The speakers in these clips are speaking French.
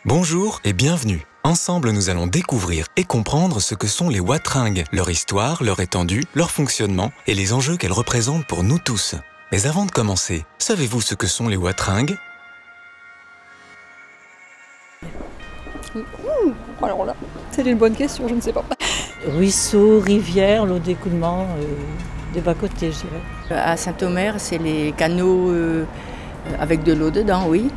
Bonjour et bienvenue. Ensemble, nous allons découvrir et comprendre ce que sont les wateringues, leur histoire, leur étendue, leur fonctionnement et les enjeux qu'elles représentent pour nous tous. Mais avant de commencer, savez-vous ce que sont les wateringues? Alors là, c'est une bonne question, je ne sais pas. Ruisseaux, rivières, l'eau d'écoulement, des bas-côtés, je dirais. À Saint-Omer, c'est les canaux avec de l'eau dedans, oui.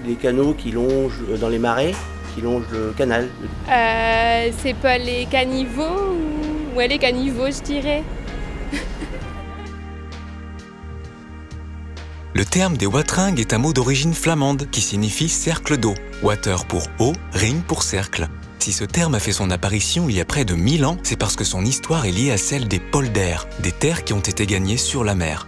Des canaux qui longent dans les marais, qui longent le canal. C'est pas les caniveaux ou... Ouais, les caniveaux, je dirais. Le terme des wateringues est un mot d'origine flamande qui signifie cercle d'eau. Water pour eau, ring pour cercle. Si ce terme a fait son apparition il y a près de 1000 ans, c'est parce que son histoire est liée à celle des polders, des terres qui ont été gagnées sur la mer.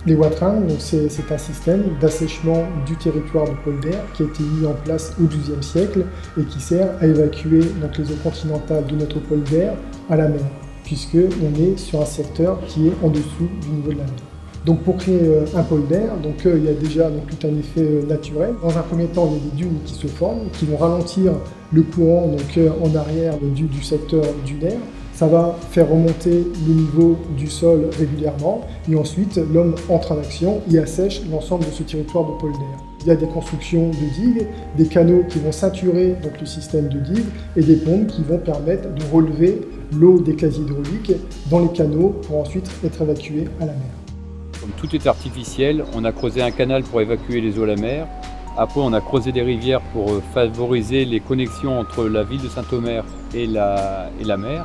Les wateringues, c'est un système d'assèchement du territoire de polder qui a été mis en place au XIIe siècle et qui sert à évacuer donc, les eaux continentales de notre polder à la mer, puisqu'on est sur un secteur qui est en dessous du niveau de la mer. Donc pour créer un polder, il y a déjà tout un effet naturel. Dans un premier temps, il y a des dunes qui se forment, qui vont ralentir le courant en arrière du secteur dunaire. Ça va faire remonter le niveau du sol régulièrement et ensuite l'homme entre en action et assèche l'ensemble de ce territoire de polder. Il y a des constructions de digues, des canaux qui vont ceinturer le système de digues et des pompes qui vont permettre de relever l'eau des casiers hydrauliques dans les canaux pour ensuite être évacuée à la mer. Comme tout est artificiel, on a creusé un canal pour évacuer les eaux à la mer. Après, on a creusé des rivières pour favoriser les connexions entre la ville de Saint-Omer et la mer.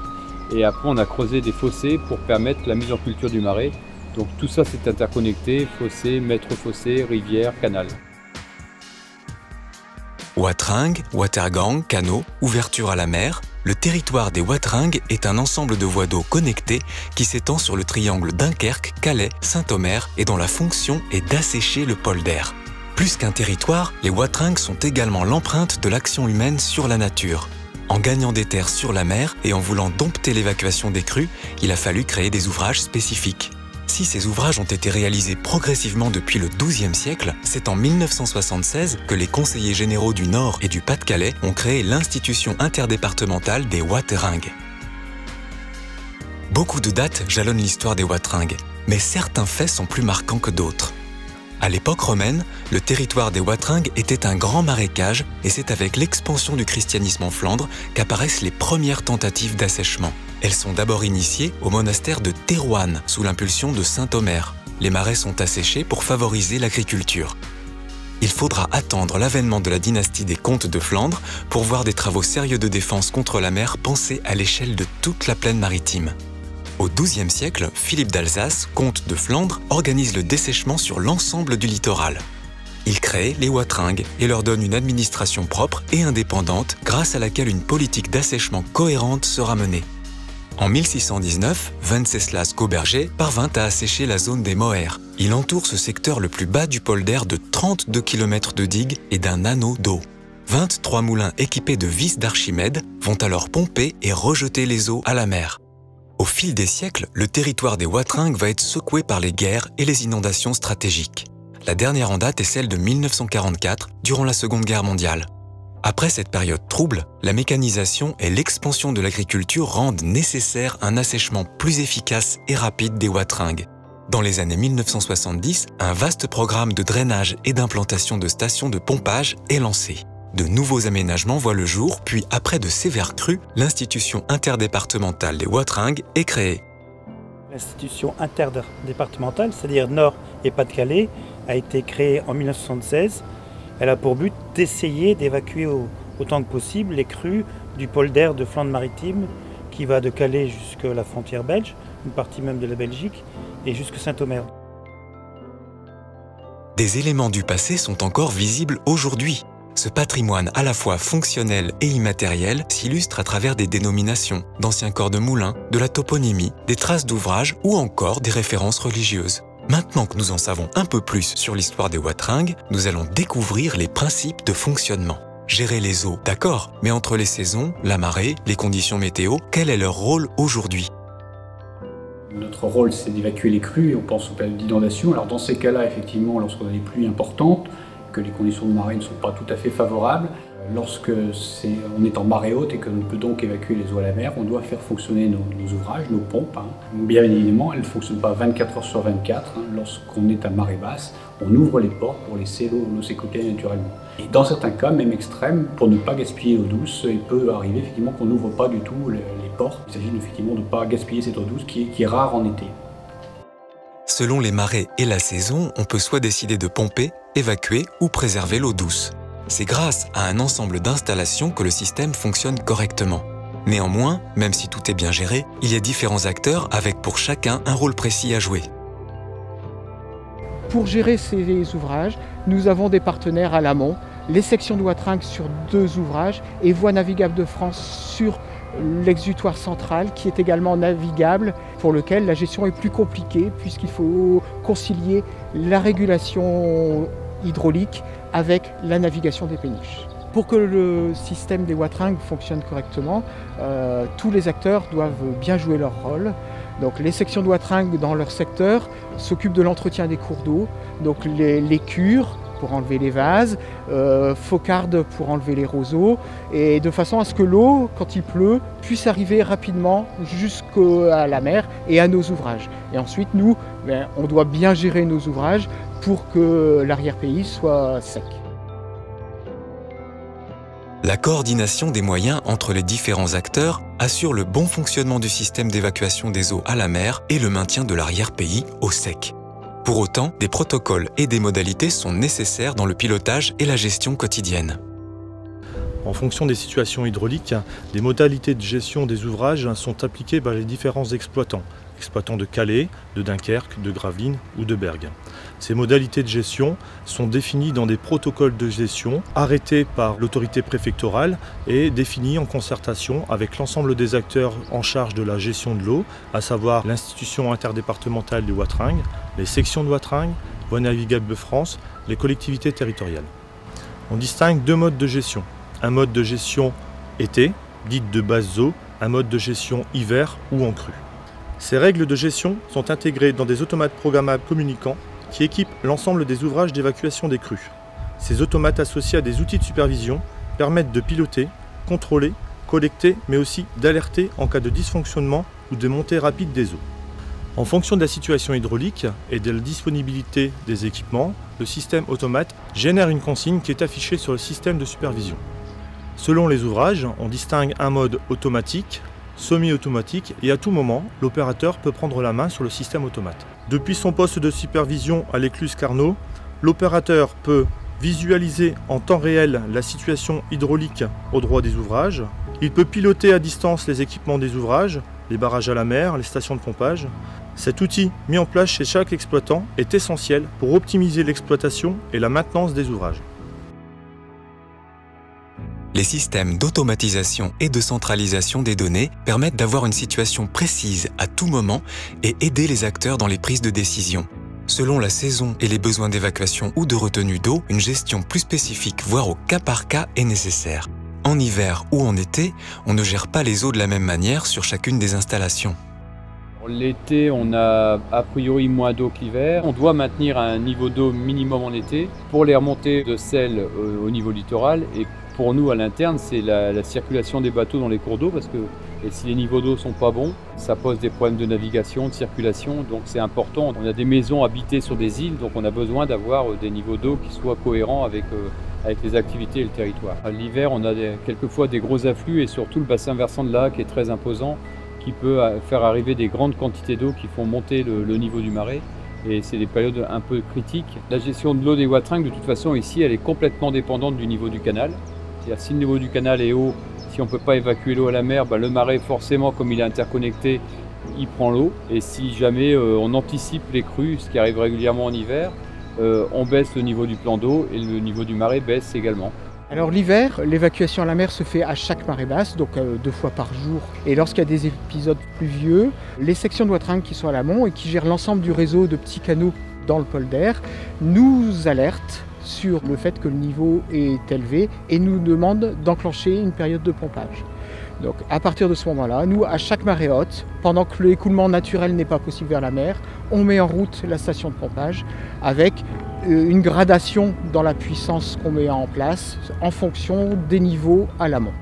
Et après, on a creusé des fossés pour permettre la mise en culture du marais. Donc tout ça, c'est interconnecté, fossé, maître-fossé, rivière, canal. Wateringue, watergang, canaux, ouverture à la mer. Le territoire des wateringues est un ensemble de voies d'eau connectées qui s'étend sur le triangle Dunkerque, Calais, Saint-Omer et dont la fonction est d'assécher le polder. Plus qu'un territoire, les wateringues sont également l'empreinte de l'action humaine sur la nature. En gagnant des terres sur la mer et en voulant dompter l'évacuation des crues, il a fallu créer des ouvrages spécifiques. Si ces ouvrages ont été réalisés progressivement depuis le XIIe siècle, c'est en 1976 que les conseillers généraux du Nord et du Pas-de-Calais ont créé l'institution interdépartementale des wateringues. Beaucoup de dates jalonnent l'histoire des wateringues, mais certains faits sont plus marquants que d'autres. À l'époque romaine, le territoire des wateringues était un grand marécage et c'est avec l'expansion du christianisme en Flandre qu'apparaissent les premières tentatives d'assèchement. Elles sont d'abord initiées au monastère de Thérouanne sous l'impulsion de saint Omer. Les marais sont asséchés pour favoriser l'agriculture. Il faudra attendre l'avènement de la dynastie des comtes de Flandre pour voir des travaux sérieux de défense contre la mer pensés à l'échelle de toute la plaine maritime. Au XIIe siècle, Philippe d'Alsace, comte de Flandre, organise le dessèchement sur l'ensemble du littoral. Il crée les wateringues et leur donne une administration propre et indépendante grâce à laquelle une politique d'assèchement cohérente sera menée. En 1619, Wenceslas Gauberger parvint à assécher la zone des Moers. Il entoure ce secteur le plus bas du polder de 32 km de digues et d'un anneau d'eau. 23 moulins équipés de vis d'Archimède vont alors pomper et rejeter les eaux à la mer. Au fil des siècles, le territoire des wateringues va être secoué par les guerres et les inondations stratégiques. La dernière en date est celle de 1944, durant la Seconde Guerre mondiale. Après cette période trouble, la mécanisation et l'expansion de l'agriculture rendent nécessaire un assèchement plus efficace et rapide des wateringues. Dans les années 1970, un vaste programme de drainage et d'implantation de stations de pompage est lancé. De nouveaux aménagements voient le jour, puis après de sévères crues, l'institution interdépartementale des wateringues est créée. L'institution interdépartementale, c'est-à-dire Nord et Pas-de-Calais, a été créée en 1976. Elle a pour but d'essayer d'évacuer autant que possible les crues du polder de Flandre-Maritime qui va de Calais jusqu'à la frontière belge, une partie même de la Belgique, et jusqu'à Saint-Omer. Des éléments du passé sont encore visibles aujourd'hui. Ce patrimoine à la fois fonctionnel et immatériel s'illustre à travers des dénominations, d'anciens corps de moulins, de la toponymie, des traces d'ouvrages ou encore des références religieuses. Maintenant que nous en savons un peu plus sur l'histoire des wateringues, nous allons découvrir les principes de fonctionnement. Gérer les eaux, d'accord, mais entre les saisons, la marée, les conditions météo, quel est leur rôle aujourd'hui? Notre rôle, c'est d'évacuer les crues et on pense aux périodes d'inondation. Alors dans ces cas-là, effectivement, lorsqu'on a des pluies importantes, que les conditions de marée ne sont pas tout à fait favorables. Lorsque on est en marée haute et que l'on peut donc évacuer les eaux à la mer, on doit faire fonctionner nos ouvrages, nos pompes. Bien évidemment, elles ne fonctionnent pas 24 heures sur 24. Lorsqu'on est à marée basse, on ouvre les portes pour laisser l'eau s'écouler naturellement. Et dans certains cas, même extrêmes, pour ne pas gaspiller l'eau douce, il peut arriver effectivement qu'on n'ouvre pas du tout les portes. Il s'agit effectivement de ne pas gaspiller cette eau douce qui est rare en été. Selon les marées et la saison, on peut soit décider de pomper, évacuer ou préserver l'eau douce. C'est grâce à un ensemble d'installations que le système fonctionne correctement. Néanmoins, même si tout est bien géré, il y a différents acteurs avec pour chacun un rôle précis à jouer. Pour gérer ces ouvrages, nous avons des partenaires à l'amont, les sections de Watringue sur 2 ouvrages et Voies navigables de France sur l'exutoire central qui est également navigable, pour lequel la gestion est plus compliquée puisqu'il faut concilier la régulation hydraulique avec la navigation des péniches. Pour que le système des Watringues fonctionne correctement, tous les acteurs doivent bien jouer leur rôle. Donc les sections de Watringue dans leur secteur s'occupent de l'entretien des cours d'eau, donc les cures pour enlever les vases, focardes pour enlever les roseaux, et de façon à ce que l'eau, quand il pleut, puisse arriver rapidement jusqu'à la mer et à nos ouvrages. Et ensuite, nous, on doit bien gérer nos ouvrages pour que l'arrière-pays soit sec. La coordination des moyens entre les différents acteurs assure le bon fonctionnement du système d'évacuation des eaux à la mer et le maintien de l'arrière-pays au sec. Pour autant, des protocoles et des modalités sont nécessaires dans le pilotage et la gestion quotidienne. En fonction des situations hydrauliques, des modalités de gestion des ouvrages sont appliquées par les différents exploitants de Calais, de Dunkerque, de Gravelines ou de Bergue. Ces modalités de gestion sont définies dans des protocoles de gestion arrêtés par l'autorité préfectorale et définis en concertation avec l'ensemble des acteurs en charge de la gestion de l'eau, à savoir l'institution interdépartementale de Watringue, les sections de Watringue, Voies navigables de France, les collectivités territoriales. On distingue 2 modes de gestion. Un mode de gestion été, dite de basse eau, un mode de gestion hiver ou en crue. Ces règles de gestion sont intégrées dans des automates programmables communicants qui équipent l'ensemble des ouvrages d'évacuation des crues. Ces automates associés à des outils de supervision permettent de piloter, contrôler, collecter, mais aussi d'alerter en cas de dysfonctionnement ou de montée rapide des eaux. En fonction de la situation hydraulique et de la disponibilité des équipements, le système automate génère une consigne qui est affichée sur le système de supervision. Selon les ouvrages, on distingue un mode automatique, semi-automatique et à tout moment, l'opérateur peut prendre la main sur le système automate. Depuis son poste de supervision à l'écluse Carnot, l'opérateur peut visualiser en temps réel la situation hydraulique au droit des ouvrages. Il peut piloter à distance les équipements des ouvrages, les barrages à la mer, les stations de pompage. Cet outil mis en place chez chaque exploitant est essentiel pour optimiser l'exploitation et la maintenance des ouvrages. Les systèmes d'automatisation et de centralisation des données permettent d'avoir une situation précise à tout moment et aider les acteurs dans les prises de décision. Selon la saison et les besoins d'évacuation ou de retenue d'eau, une gestion plus spécifique, voire au cas par cas, est nécessaire. En hiver ou en été, on ne gère pas les eaux de la même manière sur chacune des installations. L'été, on a a priori moins d'eau que l'hiver. On doit maintenir un niveau d'eau minimum en été pour les remontées de sel au niveau littoral. Et pour nous, à l'interne, c'est la circulation des bateaux dans les cours d'eau parce que si les niveaux d'eau ne sont pas bons, ça pose des problèmes de navigation, de circulation. Donc c'est important. On a des maisons habitées sur des îles, donc on a besoin d'avoir des niveaux d'eau qui soient cohérents avec les activités et le territoire. L'hiver, on a quelquefois des gros afflux et surtout le bassin versant de la Haque est très imposant, qui peut faire arriver des grandes quantités d'eau qui font monter le niveau du marais. Et c'est des périodes un peu critiques. La gestion de l'eau des Watringues, de toute façon, ici, elle est complètement dépendante du niveau du canal. C'est-à-dire si le niveau du canal est haut, si on ne peut pas évacuer l'eau à la mer, le marais, forcément, comme il est interconnecté, il prend l'eau. Et si jamais on anticipe les crues, ce qui arrive régulièrement en hiver, on baisse le niveau du plan d'eau et le niveau du marais baisse également. Alors l'hiver, l'évacuation à la mer se fait à chaque marée basse, donc 2 fois par jour. Et lorsqu'il y a des épisodes pluvieux, les sections de Watringue qui sont à l'amont et qui gèrent l'ensemble du réseau de petits canaux dans le polder nous alertent sur le fait que le niveau est élevé et nous demandent d'enclencher une période de pompage. Donc à partir de ce moment-là, nous, à chaque marée haute, pendant que l'écoulement naturel n'est pas possible vers la mer, on met en route la station de pompage avec une gradation dans la puissance qu'on met en place en fonction des niveaux à l'amont.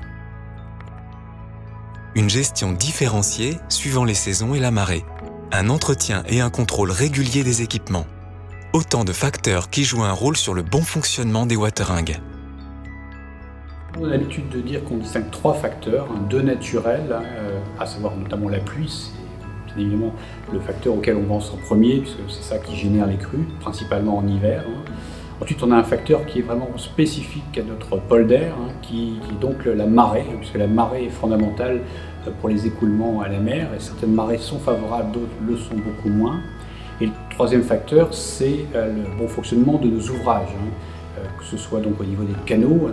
Une gestion différenciée suivant les saisons et la marée. Un entretien et un contrôle régulier des équipements. Autant de facteurs qui jouent un rôle sur le bon fonctionnement des waterings. On a l'habitude de dire qu'on distingue 3 facteurs, 2 naturels, à savoir notamment la pluie, c'est bien évidemment le facteur auquel on pense en premier, puisque c'est ça qui génère les crues, principalement en hiver. Ensuite, on a un facteur qui est vraiment spécifique à notre polder, qui est donc la marée, puisque la marée est fondamentale pour les écoulements à la mer, et certaines marées sont favorables, d'autres le sont beaucoup moins. Et le troisième facteur, c'est le bon fonctionnement de nos ouvrages, que ce soit donc au niveau des canaux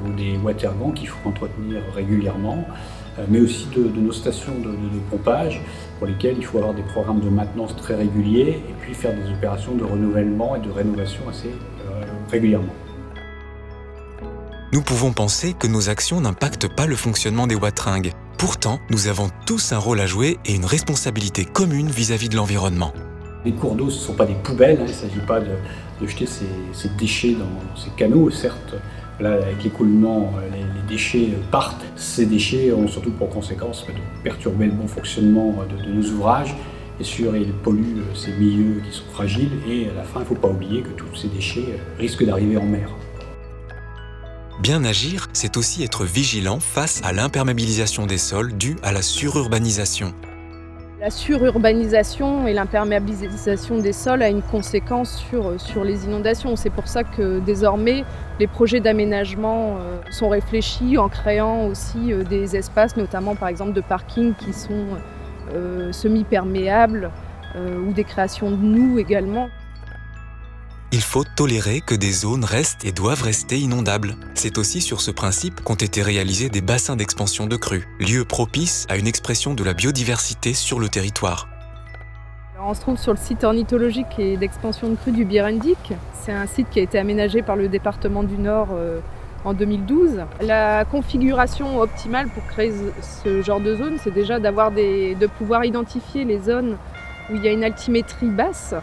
ou des watergangs qu'il faut entretenir régulièrement, mais aussi de nos stations de pompage, pour lesquelles il faut avoir des programmes de maintenance très réguliers et puis faire des opérations de renouvellement et de rénovation assez régulièrement. Nous pouvons penser que nos actions n'impactent pas le fonctionnement des waterings. Pourtant, nous avons tous un rôle à jouer et une responsabilité commune vis-à-vis de l'environnement. Les cours d'eau, ce ne sont pas des poubelles, il ne s'agit pas de jeter ces déchets dans ces canaux. Certes, là, avec l'écoulement, les déchets partent. Ces déchets ont surtout pour conséquence de perturber le bon fonctionnement de nos ouvrages. Bien sûr, ils polluent ces milieux qui sont fragiles et à la fin, il ne faut pas oublier que tous ces déchets risquent d'arriver en mer. Bien agir, c'est aussi être vigilant face à l'imperméabilisation des sols due à la sururbanisation. La sururbanisation et l'imperméabilisation des sols a une conséquence sur les inondations. C'est pour ça que désormais, les projets d'aménagement sont réfléchis en créant aussi des espaces, notamment par exemple de parking qui sont semi-perméables ou des créations de noues également. Il faut tolérer que des zones restent et doivent rester inondables. C'est aussi sur ce principe qu'ont été réalisés des bassins d'expansion de crues, lieux propices à une expression de la biodiversité sur le territoire. Alors on se trouve sur le site ornithologique et d'expansion de crues du Birendik. C'est un site qui a été aménagé par le département du Nord en 2012. La configuration optimale pour créer ce genre de zone, c'est déjà de pouvoir identifier les zones où il y a une altimétrie basse,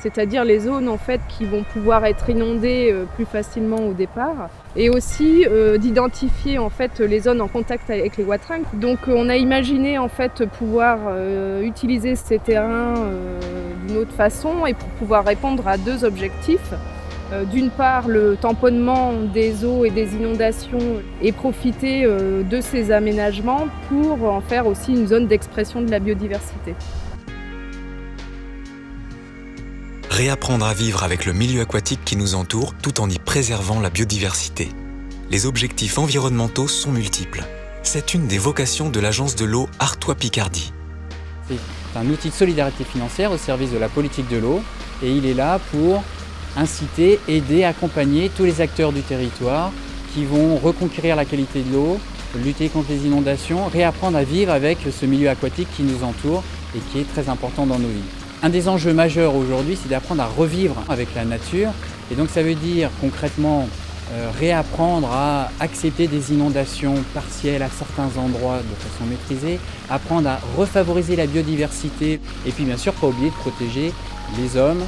c'est-à-dire les zones en fait, qui vont pouvoir être inondées plus facilement au départ, et aussi d'identifier en fait, les zones en contact avec les waterings. Donc on a imaginé en fait, pouvoir utiliser ces terrains d'une autre façon et pour pouvoir répondre à 2 objectifs. D'une part, le tamponnement des eaux et des inondations et profiter de ces aménagements pour en faire aussi une zone d'expression de la biodiversité. Réapprendre à vivre avec le milieu aquatique qui nous entoure tout en y préservant la biodiversité. Les objectifs environnementaux sont multiples. C'est une des vocations de l'agence de l'eau Artois-Picardie. C'est un outil de solidarité financière au service de la politique de l'eau et il est là pour inciter, aider, accompagner tous les acteurs du territoire qui vont reconquérir la qualité de l'eau, lutter contre les inondations, réapprendre à vivre avec ce milieu aquatique qui nous entoure et qui est très important dans nos vies. Un des enjeux majeurs aujourd'hui, c'est d'apprendre à revivre avec la nature. Et donc ça veut dire concrètement réapprendre à accepter des inondations partielles à certains endroits de façon maîtrisée, apprendre à refavoriser la biodiversité et puis bien sûr pas oublier de protéger les hommes,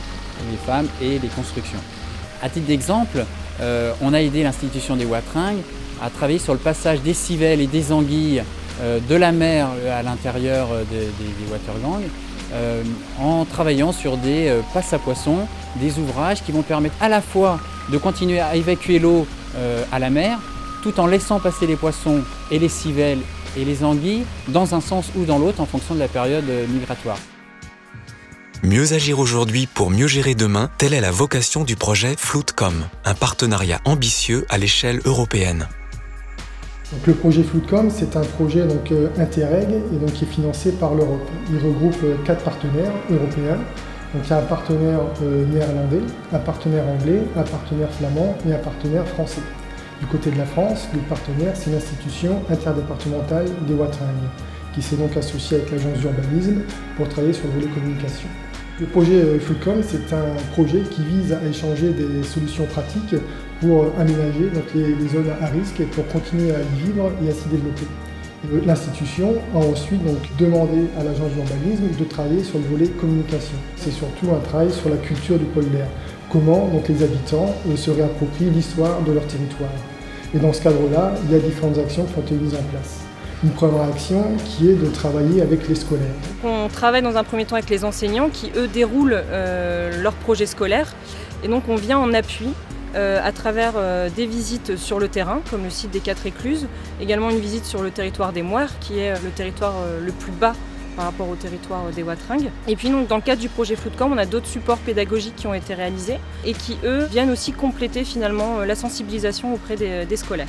les femmes et les constructions. À titre d'exemple, on a aidé l'institution des waterings à travailler sur le passage des civelles et des anguilles de la mer à l'intérieur des watergangs. En travaillant sur des passes à poissons, des ouvrages qui vont permettre à la fois de continuer à évacuer l'eau à la mer, tout en laissant passer les poissons et les civelles et les anguilles dans un sens ou dans l'autre en fonction de la période migratoire. Mieux agir aujourd'hui pour mieux gérer demain, telle est la vocation du projet Floodcom, un partenariat ambitieux à l'échelle européenne. Donc, le projet Floodcom, c'est un projet Interreg et qui est financé par l'Europe. Il regroupe 4 partenaires européens. Donc, il y a un partenaire néerlandais, un partenaire anglais, un partenaire flamand et un partenaire français. Du côté de la France, le partenaire, c'est l'institution interdépartementale des waterings, qui s'est donc associée avec l'agence d'urbanisme pour travailler sur le volet communication. Le projet Floodcom, c'est un projet qui vise à échanger des solutions pratiques pour aménager les zones à risque et pour continuer à y vivre et à s'y développer. L'institution a ensuite demandé à l'agence d'urbanisme de travailler sur le volet communication. C'est surtout un travail sur la culture du polder. comment donc, les habitants se réapproprient l'histoire de leur territoire. Et dans ce cadre-là, il y a différentes actions qui ont été mises en place. Une première action qui est de travailler avec les scolaires. On travaille dans un premier temps avec les enseignants qui, eux, déroulent leurs projets scolaires. Et donc on vient en appui à travers des visites sur le terrain, comme le site des 4 écluses, également une visite sur le territoire des Moires, qui est le territoire le plus bas par rapport au territoire des Watringues. Et puis donc, dans le cadre du projet Floodcamp, on a d'autres supports pédagogiques qui ont été réalisés et qui, eux, viennent aussi compléter finalement la sensibilisation auprès des scolaires.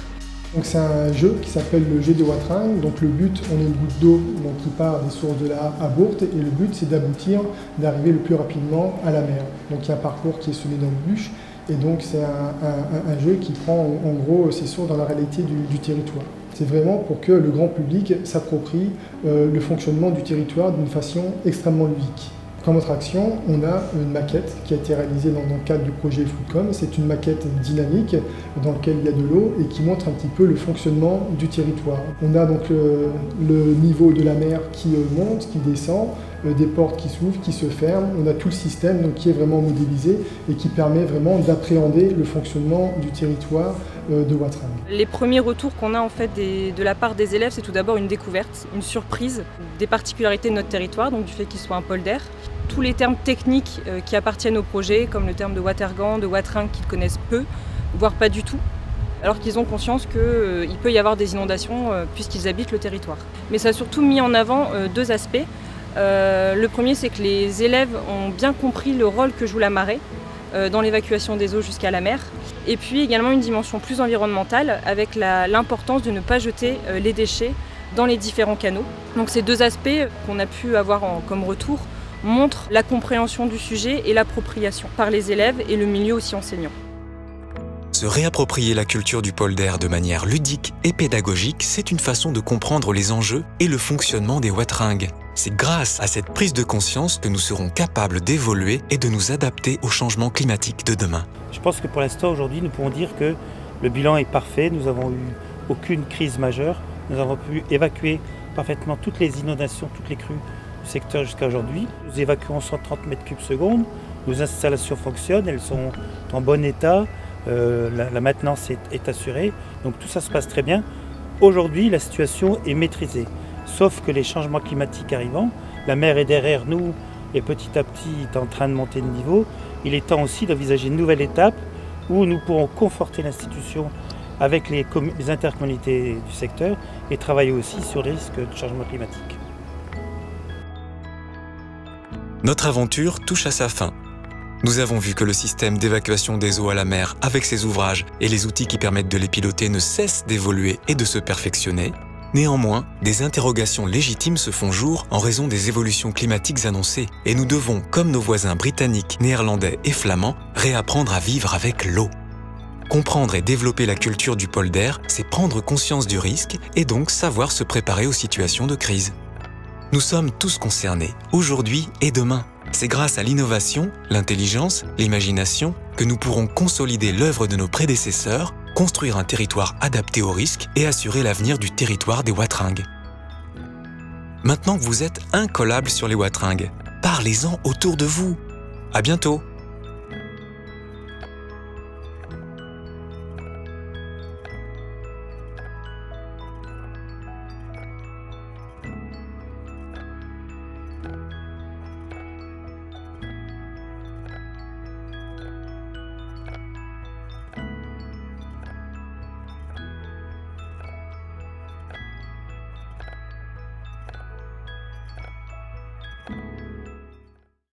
C'est un jeu qui s'appelle le jeu des Watringues. Donc le but, on est une goutte d'eau qui part des sources de la Bourte et le but c'est d'aboutir, d'arriver le plus rapidement à la mer. Donc il y a un parcours qui est semé d'embûches et donc c'est un jeu qui prend en gros ses sources dans la réalité du territoire. C'est vraiment pour que le grand public s'approprie le fonctionnement du territoire d'une façon extrêmement ludique. Comme autre action, on a une maquette qui a été réalisée dans le cadre du projet Floodcamp. C'est une maquette dynamique dans laquelle il y a de l'eau et qui montre un petit peu le fonctionnement du territoire. On a donc le niveau de la mer qui monte, qui descend, des portes qui s'ouvrent, qui se ferment. On a tout le système donc, qui est vraiment modélisé et qui permet vraiment d'appréhender le fonctionnement du territoire de Watringues. Les premiers retours qu'on a en fait de la part des élèves, c'est tout d'abord une découverte, une surprise des particularités de notre territoire, donc du fait qu'il soit un polder. Tous les termes techniques qui appartiennent au projet, comme le terme de watergan, de watringue, qu'ils connaissent peu, voire pas du tout, alors qu'ils ont conscience qu'il peut y avoir des inondations puisqu'ils habitent le territoire. Mais ça a surtout mis en avant 2 aspects. Le premier, c'est que les élèves ont bien compris le rôle que joue la marée dans l'évacuation des eaux jusqu'à la mer. Et puis également une dimension plus environnementale avec l'importance de ne pas jeter les déchets dans les différents canaux. Donc ces 2 aspects qu'on a pu avoir comme retour montrent la compréhension du sujet et l'appropriation par les élèves et le milieu aussi enseignant. Se réapproprier la culture du polder de manière ludique et pédagogique, c'est une façon de comprendre les enjeux et le fonctionnement des Watringues. C'est grâce à cette prise de conscience que nous serons capables d'évoluer et de nous adapter aux changements climatiques de demain. Je pense que pour l'instant, aujourd'hui, nous pouvons dire que le bilan est parfait. Nous n'avons eu aucune crise majeure. Nous avons pu évacuer parfaitement toutes les inondations, toutes les crues du secteur jusqu'à aujourd'hui. Nous évacuons 130 m3/s. Nos installations fonctionnent, elles sont en bon état. La maintenance est assurée. Donc tout ça se passe très bien. Aujourd'hui, la situation est maîtrisée. Sauf que les changements climatiques arrivant, la mer est derrière nous et petit à petit est en train de monter de niveau. Il est temps aussi d'envisager une nouvelle étape où nous pourrons conforter l'institution avec les intercommunautés du secteur et travailler aussi sur les risques de changement climatique. Notre aventure touche à sa fin. Nous avons vu que le système d'évacuation des eaux à la mer avec ses ouvrages et les outils qui permettent de les piloter ne cessent d'évoluer et de se perfectionner. Néanmoins, des interrogations légitimes se font jour en raison des évolutions climatiques annoncées et nous devons, comme nos voisins britanniques, néerlandais et flamands, réapprendre à vivre avec l'eau. Comprendre et développer la culture du polder, c'est prendre conscience du risque et donc savoir se préparer aux situations de crise. Nous sommes tous concernés, aujourd'hui et demain. C'est grâce à l'innovation, l'intelligence, l'imagination que nous pourrons consolider l'œuvre de nos prédécesseurs, construire un territoire adapté aux risques et assurer l'avenir du territoire des Watringues. Maintenant que vous êtes incollables sur les Watringues, parlez-en autour de vous. À bientôt! Thank you.